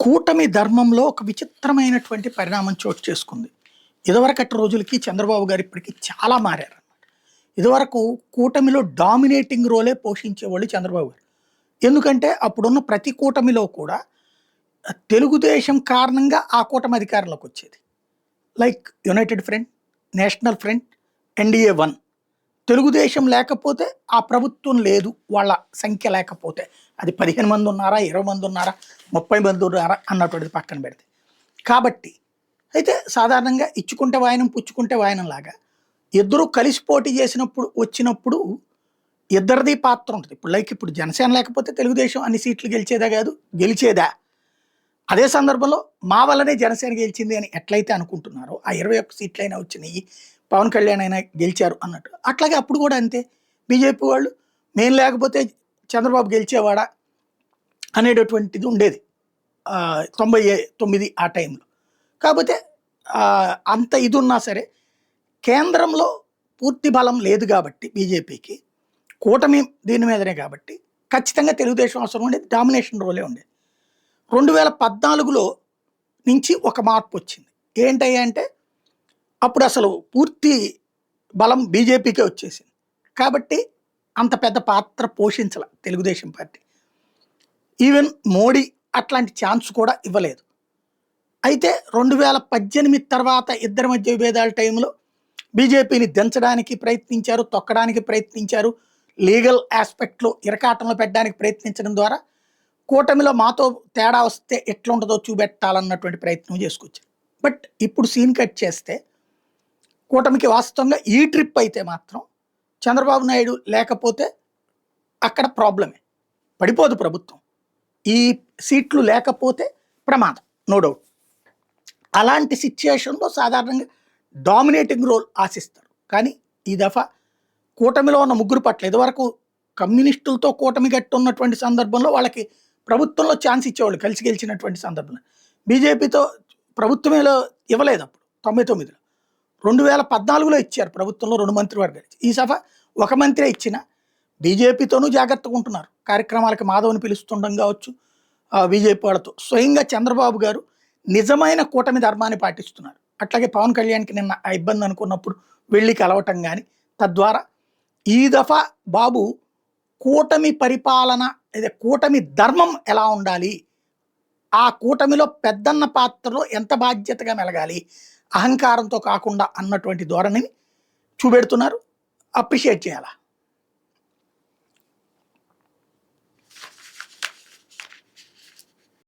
కూటమి ధర్మంలో ఒక విచిత్రమైనటువంటి పరిణామం చోటు చేసుకుంది. ఇదివరకటి రోజులకి చంద్రబాబు గారు ఇప్పటికి చాలా మారారనమాట. ఇదివరకు కూటమిలో డామినేటింగ్ రోలే పోషించేవాళ్ళు చంద్రబాబు గారు. ఎందుకంటే అప్పుడున్న ప్రతి కూటమిలో కూడా తెలుగుదేశం కారణంగా ఆ కూటమి అధికారంలోకి వచ్చేది. Like United front, national front, NDA 1. Telugu Desam లేకపోతే ఆ ప్రభుత్వం లేదు, వాళ్ళ సంఖ్య లేకపోతే. అది 15 మంది ఉన్నారా, 20 మంది ఉన్నారా, 30 మంది ఉన్నారా అన్నటువంటిది పక్కన పెడితే. కాబట్టి అయితే సాధారణంగా ఇచ్చుకుంటే వాయనం పుచ్చుకుంటే వాయనం లాగా ఇద్దరు కలిసి పోటీ చేసినప్పుడు వచ్చినప్పుడు ఇద్దరిది పాత్ర ఉంటుంది. ఇప్పుడు లైక్ ఇప్పుడు జనసేన లేకపోతే తెలుగుదేశం అన్ని సీట్లు గెలిచేదా కాదు, గెలిచేదా. అదే సందర్భంలో మా వల్లనే జనసేన గెలిచింది అని ఎట్లయితే అనుకుంటున్నారో, ఆ 21 సీట్లైనా వచ్చినాయి, పవన్ కళ్యాణ్ అయినా గెలిచారు అన్నట్టు. అట్లాగే అప్పుడు కూడా అంతే. బీజేపీ వాళ్ళు మేము లేకపోతే చంద్రబాబు గెలిచేవాడా అనేటటువంటిది ఉండేది 99 ఆ టైంలో. కాకపోతే అంత ఇది ఉన్నా సరే కేంద్రంలో పూర్తి బలం లేదు కాబట్టి బీజేపీకి, కూటమి దీని మీదనే కాబట్టి ఖచ్చితంగా తెలుగుదేశం అవసరం ఉండేది, డామినేషన్ రోలే ఉండేది. 2014లో నుంచి ఒక మార్పు వచ్చింది. ఏంటయ్యా అంటే అప్పుడు అసలు పూర్తి బలం బీజేపీకే వచ్చేసింది. కాబట్టి అంత పెద్ద పాత్ర పోషించాల తెలుగుదేశం పార్టీ. ఈవెన్ మోడీ అట్లాంటి ఛాన్స్ కూడా ఇవ్వలేదు. అయితే 2018 తర్వాత ఇద్దరి మధ్య విభేదాల టైంలో బీజేపీని దించడానికి ప్రయత్నించారు, తొక్కడానికి ప్రయత్నించారు, లీగల్ ఆస్పెక్ట్లో ఇరకాటంలో పెట్టడానికి ప్రయత్నించడం ద్వారా కూటమిలో మాతో తేడా వస్తే ఎట్లుంటుందో చూపెట్టాలన్నటువంటి ప్రయత్నం చేసుకొచ్చారు. బట్ ఇప్పుడు సీన్ కట్ చేస్తే కూటమికి వాస్తవంగా ఈ ట్రిప్ అయితే మాత్రం చంద్రబాబు నాయుడు లేకపోతే అక్కడ ప్రాబ్లమే, పడిపోదు ప్రభుత్వం. ఈ సీట్లు లేకపోతే ప్రమాదం, నో డౌట్. అలాంటి సిచ్యుయేషన్లో సాధారణంగా డామినేటింగ్ రోల్ ఆశిస్తారు. కానీ ఈ దఫా కూటమిలో ఉన్న ముగ్గురు పట్ల ఇదివరకు కమ్యూనిస్టులతో కూటమి గట్టి ఉన్నటువంటి సందర్భంలో వాళ్ళకి ప్రభుత్వంలో ఛాన్స్ ఇచ్చేవాళ్ళు కలిసి గెలిచినటువంటి సందర్భంలో. బీజేపీతో ప్రభుత్వంలో ఇవ్వలేదు అప్పుడు 99లో. 2014లో ఇచ్చారు ప్రభుత్వంలో 2 మంత్రివర్గాలు. ఈ సభ ఒక మంత్రే ఇచ్చిన బీజేపీతోనూ జాగ్రత్తగా ఉంటున్నారు. కార్యక్రమాలకి మాధవ్ని పిలుస్తుండడం కావచ్చు, బీజేపీ వాళ్ళతో. స్వయంగా చంద్రబాబు గారు నిజమైన కూటమి ధర్మాన్ని పాటిస్తున్నారు. అట్లాగే పవన్ కళ్యాణ్కి నిన్న ఆ ఇబ్బంది అనుకున్నప్పుడు వెళ్ళి కలవటం కానీ, తద్వారా ఈ దఫా బాబు కూటమి పరిపాలన, అదే కూటమి ధర్మం ఎలా ఉండాలి, ఆ కూటమిలో పెద్దన్న పాత్రలో ఎంత బాధ్యతగా మెలగాలి, అహంకారంతో కాకుండా అన్నటువంటి ధోరణిని చూపెడుతున్నారు. అప్రిషియేట్ చేయాలా.